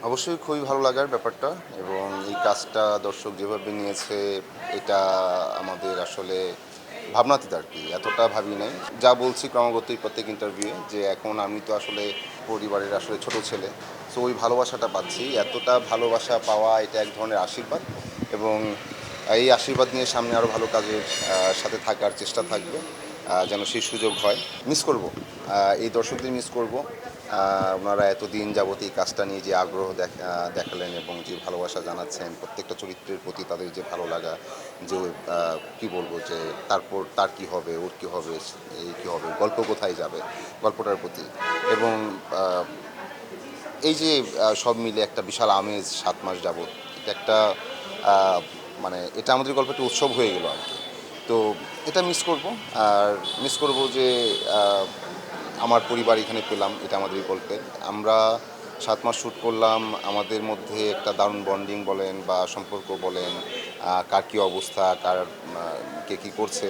অবশ্যই খুবই ভালো লাগার ব্যাপারটা এবং এই কাজটা দর্শক যেভাবে নিয়েছে এটা আমাদের আসলে ভাবনাতীত আর কি। এতটা ভাবি নাই। যা বলছি ক্রমাগতই প্রত্যেক ইন্টারভিউয়ে যে এখন আমি তো আসলে পরিবারের আসলে ছোট ছেলে। সো ওই ভালোবাসাটা পাচ্ছি। এতটা ভালোবাসা পাওয়া এটা এক ধরনের আশীর্বাদ এবং এই আশীর্বাদ নিয়ে সামনে আরও ভালো কাজের সাথে থাকার চেষ্টা থাকবে। যেন সেই সুযোগ হয়। মিস করব। এই দর্শকদের মিস করব। ওনারা এতদিন যাবত এই কাজটা নিয়ে যে আগ্রহ দেখালেন এবং যে ভালোবাসা জানাচ্ছেন প্রত্যেকটা চরিত্রের প্রতি তাদের যে ভালো লাগা যে কি বলবো যে তারপর তার কি হবে ওর কি হবে এই কি হবে গল্প কোথায় যাবে গল্পটার প্রতি এবং আহ, এই যে সব মিলে একটা বিশাল আমেজ 7 মাস যাবত এটা একটা আহ, মানে এটা আমাদের গল্প একটা উৎসব হয়ে গেল আর কি। তো এটা মিস করব। আর মিস করব যে আহ, আমার পরিবার এখানে পেলাম এটা আমাদের গল্পের। আমরা 7 মাস শ্যুট করলাম। আমাদের মধ্যে একটা দারুণ বন্ডিং বলেন বা সম্পর্ক বলেন, কার কী অবস্থা, কে কী করছে,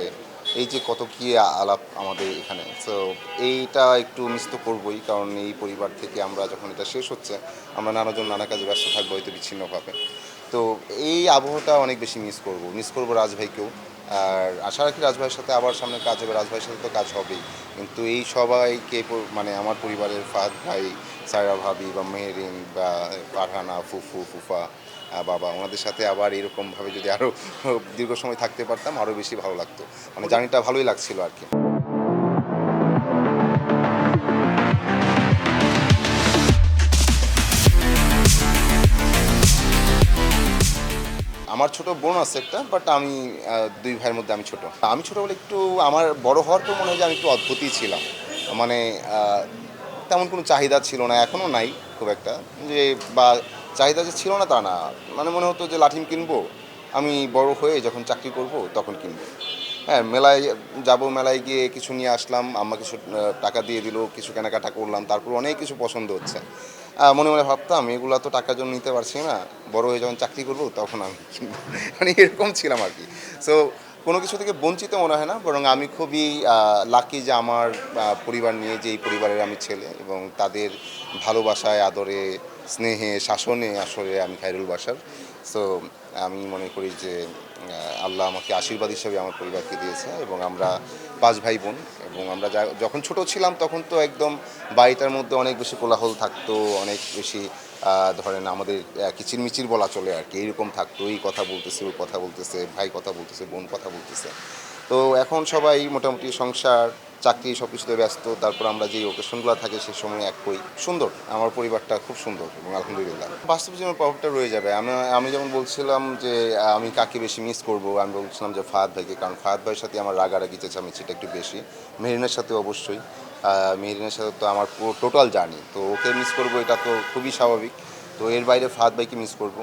এই যে কত কী আলাপ আমাদের এখানে। সো এইটা একটু মিস তো করবোই, কারণ এই পরিবার থেকে আমরা যখন এটা শেষ হচ্ছে আমরা নানাজন নানা কাজে ব্যস্ত থাকবো হয়তো বিচ্ছিন্নভাবে। তো এই আবহটা অনেক বেশি মিস করবো রাজভাইকেও। আর আশা রাখি রাজভাইয়ের সাথে আবার সামনে কাজ হবে, রাজভাইয়ের সাথে তো কাজ হবেই। কিন্তু এই সবাইকে মানে আমার পরিবারের ফাহাদ ভাই, সায়রা ভাবি বা মেহেরিন বা ফারহানা, ফুফু, ফুফা, বাবা, ওনাদের সাথে আবার এরকমভাবে যদি আরও দীর্ঘ সময় থাকতে পারতাম আরও বেশি ভালো লাগতো। মানে জার্নিটা ভালোই লাগছিল আর কি। আমার ছোট বোন আছে একটা, বাট আমি 2 ভাইয়ের মধ্যে আমি ছোট। আমি ছোট বলে একটু আমার বড় হওয়ার পর মনে হয় যে আমি একটু অদ্ভুতই ছিলাম। মানে তেমন কোনো চাহিদা ছিল না, এখনও নাই খুব একটা, যে বা চাহিদা যে ছিল না তা না। মানে মনে হতো যে লাঠিম কিনবো আমি বড় হয়ে যখন চাকরি করব তখন কিনবো। হ্যাঁ, মেলায় যাব, মেলায় গিয়ে কিছু নিয়ে আসলাম, আম্মা কিছু টাকা দিয়ে দিল, কিছু কেনাকাটা করলাম, তারপর অনেক কিছু পছন্দ হচ্ছে। মনে মনে ভাবতাম এগুলো তো টাকার জন্য নিতে পারছি না, বড় হয়ে যখন চাকরি করবো তখন আমি কিনবো। মানে এরকম ছিলাম আর কি। সো কোনো কিছু থেকে বঞ্চিত মনে হয় না, বরং আমি খুবই লাকি যে আমার পরিবার নিয়ে, যে এই পরিবারের আমি ছেলে এবং তাদের ভালোবাসায়, আদরে, স্নেহে, শাসনে আসলে আমি খায়রুল বাশার। সো আমি মনে করি যে আল্লাহ আমাকে আশীর্বাদ হিসেবে আমার পরিবারকে দিয়েছে এবং আমরা 5 ভাই বোন। এবং আমরা যখন ছোট ছিলাম তখন তো একদম বাড়িটার মধ্যে অনেক বেশি কোলাহল থাকতো, অনেক বেশি ধরেন আমাদের কিচিরমিচির বলা চলে আর কি, এরকম থাকতো। এই কথা বলতেছে, ওই কথা বলতেছে, ভাই কথা বলতেছে, বোন কথা বলতেছে। তো এখন সবাই মোটামুটি সংসার, চাকরি সব কিছুতে ব্যস্ত। তারপর আমরা যে ওকেশনগুলো থাকে সে সময় একই সুন্দর। আমার পরিবারটা খুব সুন্দর এবং আলহামদুলিল্লাহ বাস্তব জীবনের প্রভাবটা রয়ে যাবে। আমি আমি যেমন বলছিলাম যে আমি কাকে বেশি মিস করব, আমি বলছিলাম যে ফাহাদ ভাইকে, কারণ ফাহাদ ভাইয়ের সাথে আমার রাগারাগি চেঁচামেচিটা একটু বেশি। মেহরিনের সাথে অবশ্যই। মেহরিনের সাথে তো আমার পুরো টোটাল জার্নি, তো ওকে মিস করবো এটা তো খুবই স্বাভাবিক। তো এর বাইরে ফাহাদ ভাইকে মিস করব।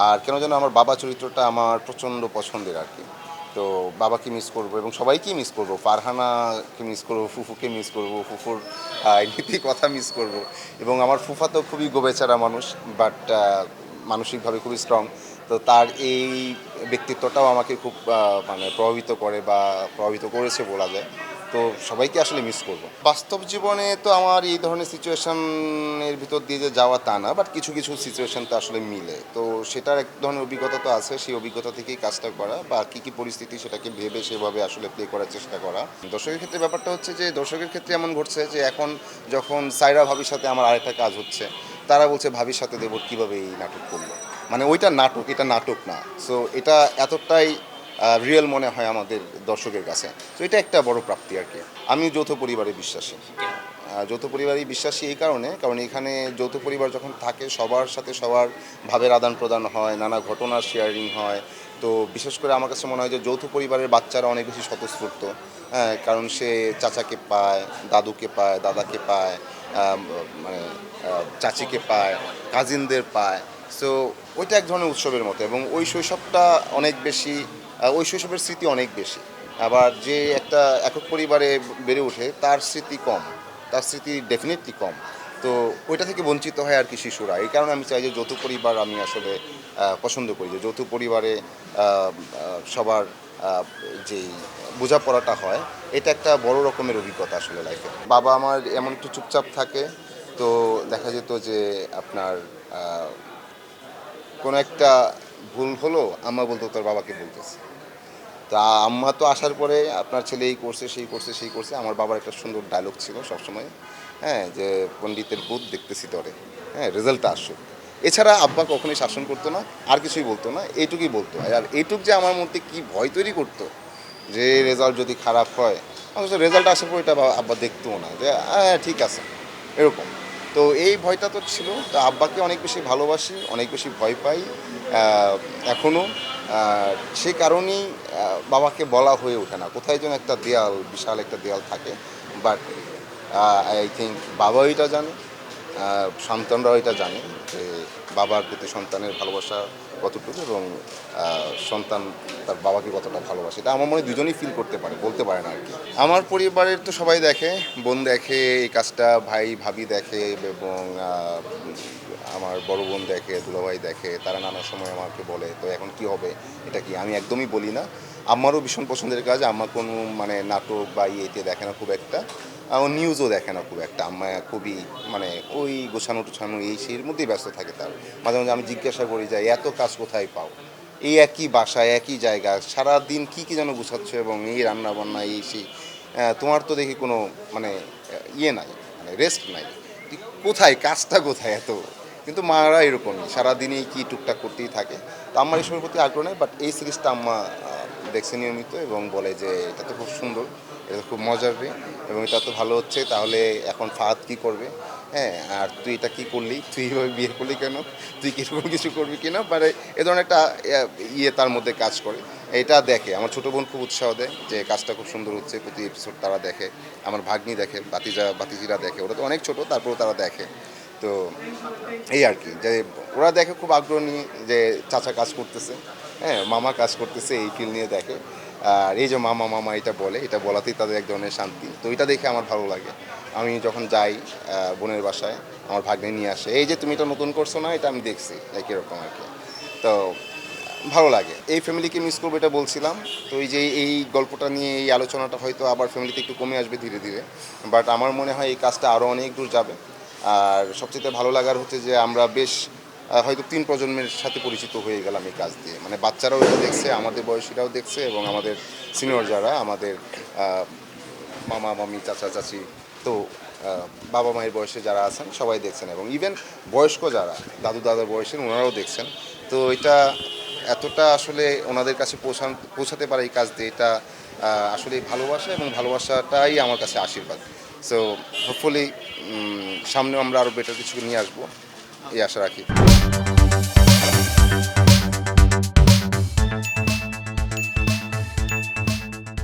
আর কেন যেন আমার বাবা চরিত্রটা আমার প্রচণ্ড পছন্দের আর কি। তো বাবাকে মিস করব এবং সবাইকেই মিস করব। ফারহানাকে মিস করব, ফুফুকে মিস করব, ফুফুর নীতি কথা মিস করব। এবং আমার ফুফা তো খুবই গোবেচারা মানুষ, বাট মানসিকভাবে খুবই স্ট্রং। তো তার এই ব্যক্তিত্বটাও আমাকে খুব মানে প্রভাবিত করে বা প্রভাবিত করেছে বলা যায়। তো সবাইকে আসলে মিস করব। বাস্তব জীবনে তো আমার এই ধরনের সিচুয়েশনের ভিতর দিয়ে যে যাওয়া তা না, বাট কিছু কিছু সিচুয়েশন তো আসলে মিলে। তো সেটার এক ধরনের অভিজ্ঞতা তো আছে, সেই অভিজ্ঞতা থেকেই কাজটা করা বা কী কী পরিস্থিতি সেটাকে ভেবে সেভাবে আসলে প্লে করার চেষ্টা করা। দর্শকের ক্ষেত্রে ব্যাপারটা হচ্ছে যে দর্শকের ক্ষেত্রে এমন ঘটছে যে এখন যখন সায়রা ভাবির সাথে আমার আরেকটা কাজ হচ্ছে, তারা বলছে ভাবির সাথে দেবর কীভাবে এই নাটক করলো। মানে ওইটা নাটক, এটা নাটক না। সো এটা এতটাই রিয়েল মনে হয় আমাদের দর্শকের কাছে। তো এটা একটা বড় প্রাপ্তি আর কি। আমি যৌথ পরিবারে বিশ্বাসী। যৌথ পরিবারই বিশ্বাসী এই কারণে, কারণ এখানে যৌথ পরিবার যখন থাকে সবার সাথে সবার ভাবের আদান প্রদান হয়, নানা ঘটনার শেয়ারিং হয়। তো বিশেষ করে আমার কাছে মনে হয় যে যৌথ পরিবারের বাচ্চারা অনেক বেশি স্বতঃস্ফূর্ত। হ্যাঁ, কারণ সে চাচাকে পায়, দাদুকে পায়, দাদাকে পায়, মানে চাচিকে পায়, কাজিনদের পায়। সো ওইটা এক ধরনের উৎসবের মতো এবং ওই শৈশবটা অনেক বেশি, ওই শৈশবের স্মৃতি অনেক বেশি। আবার যে একটা একক পরিবারে বেড়ে ওঠে তার স্মৃতি কম, তার স্মৃতি ডেফিনেটলি কম। তো ওইটা থেকে বঞ্চিত হয় আর কি শিশুরা। এই কারণে আমি চাই যে যৌথ পরিবার আমি আসলে পছন্দ করি, যে যৌথ পরিবারে সবার যেই বোঝাপড়াটা হয় এটা একটা বড় রকমের অভিজ্ঞতা আসলে লাইফে। বাবা আমার এমন একটু চুপচাপ থাকে, তো দেখা যেত যে আপনার কোনো একটা ভুল হলো আম্মা বলতো তোর বাবাকে বলতেছে। তা আম্মা তো আসার পরে আপনার ছেলে এই করছে সেই করছে সেই করছে। আমার বাবার একটা সুন্দর ডায়লগ ছিল সবসময়, হ্যাঁ, যে পণ্ডিতের ভূত দেখতেছি তরে, হ্যাঁ, রেজাল্টটা আসুক। এছাড়া আব্বা কখনোই শাসন করতো না, আর কিছুই বলতো না, এইটুকুই বলতো। আর এইটুক যে আমার মধ্যে কি ভয় তৈরি করতো যে রেজাল্ট যদি খারাপ হয়, অথচ রেজাল্ট আসার পর এটা আব্বা দেখতোও না, যে হ্যাঁ ঠিক আছে এরকম। তো এই ভয়টা তো ছিল। তো আব্বাকে অনেক বেশি ভালোবাসি, অনেক বেশি ভয় পাই এখনও। সে কারণেই বাবাকে বলা হয়ে ওঠে না, কোথায় যেন একটা দেয়াল, বিশাল একটা দেয়াল থাকে। বাট আই থিঙ্ক বাবাও এটা জানে, সন্তানরাও এটা জানে যে বাবার প্রতি সন্তানের ভালোবাসা কতটুকু, এবং সন্তান তার বাবাকে কতটা ভালোবাসে। এটা আমার মনে হয় দুজনেই ফিল করতে পারে, বলতে পারে না আর কি। আমার পরিবারের তো সবাই দেখে, বোন দেখে এই কাজটা, ভাই ভাবি দেখে, এবং আমার বড় বোন দেখে, দুলাভাই দেখে। তারা নানা সময় আমাকে বলে তো এখন কি হবে, এটা কি, আমি একদমই বলি না। আমারও ভীষণ পছন্দের কাজ। আম্মা কোনো মানে নাটক বা ইয়েতে দেখে না খুব একটা, ও নিউজও দেখে না খুব একটা। আম্মা খুবই মানে ওই গোছানো টোছানো এই সেইর মধ্যেই ব্যস্ত থাকে তার। মাঝে মাঝে আমি জিজ্ঞাসা করি যে এত কাজ কোথায় পাও, এই একই বাসায় একই জায়গা সারাদিন কী কী যেন গুছাচ্ছ, এবং এই রান্না বান্না এই সেই, তোমার তো দেখি কোনো মানে ইয়ে নাই, মানে রেস্ট নাই, কোথায় কাজটা কোথায় এত। কিন্তু মারা এরকমই সারাদিনই কি টুকটাক করতেই থাকে। তো আম্মার এসবের প্রতি আগ্রহ নেই, বাট এই সিরিজটা আম্মা দেখছে নিয়মিত এবং বলে যে এটা তো খুব সুন্দর, এটা তো খুব মজার রে, এবং এটা তো ভালো হচ্ছে। তাহলে এখন ফাহাদ কী করবে, হ্যাঁ, আর তুই এটা কী করলি, তুই এভাবে বিয়ে করলি কেন, তুই কীরকম কিছু করবি কিনা, মানে এ ধরনের একটা ইয়ে তার মধ্যে কাজ করে। এটা দেখে আমার ছোটো বোন, খুব উৎসাহ দেয় যে কাজটা খুব সুন্দর হচ্ছে, প্রতি এপিসোড তারা দেখে। আমার ভাগ্নি দেখে, বাতিজিরা দেখে, ওরা তো অনেক ছোটো তারপরেও তারা দেখে। তো এই আর কি, যে ওরা দেখে খুব আগ্রহ নিয়ে যে চাচা কাজ করতেছে, হ্যাঁ, মামা কাজ করতেছে, এই ফিল নিয়ে দেখে। আর এই যে মামা মামা এটা বলে, এটা বলাতেই তাদের এক ধরনের শান্তি। তো এটা দেখে আমার ভালো লাগে। আমি যখন যাই বোনের বাসায়, আমার ভাগ্নে নিয়ে আসে, এই যে তুমি এটা নতুন করছো না, এটা আমি দেখছি, লাইক এরকম আর কি। তো ভালো লাগে। এই ফ্যামিলিকে মিস করবো এটা বলছিলাম। তো এই যে এই গল্পটা নিয়ে এই আলোচনাটা হয়তো আবার ফ্যামিলিতে একটু কমে আসবে ধীরে ধীরে, বাট আমার মনে হয় এই কাজটা আরও অনেক দূর যাবে। আর সবচেয়ে ভালো লাগার হচ্ছে যে আমরা বেশ হয়তো 3 প্রজন্মের সাথে পরিচিত হয়ে গেলাম এই কাজ দিয়ে। মানে বাচ্চারাও এটা দেখছে, আমাদের বয়সীরাও দেখছে, এবং আমাদের সিনিয়র যারা আমাদের আহ, মামা মামি চাচা চাচি, তো বাবা মায়ের বয়সে যারা আছেন সবাই দেখছেন, এবং ইভেন বয়স্ক যারা দাদু দাদার বয়সের ওনারাও দেখছেন। তো এটা এতটা আসলে ওনাদের কাছে পৌঁছাতে পারে এই কাজ দিয়ে, এটা আসলে ভালোবাসা, এবং ভালোবাসাটাই আমার কাছে আশীর্বাদ। সো হোপফুলি সামনেও আমরা আরও বেটার কিছু নিয়ে আসবো, এই আশা রাখি।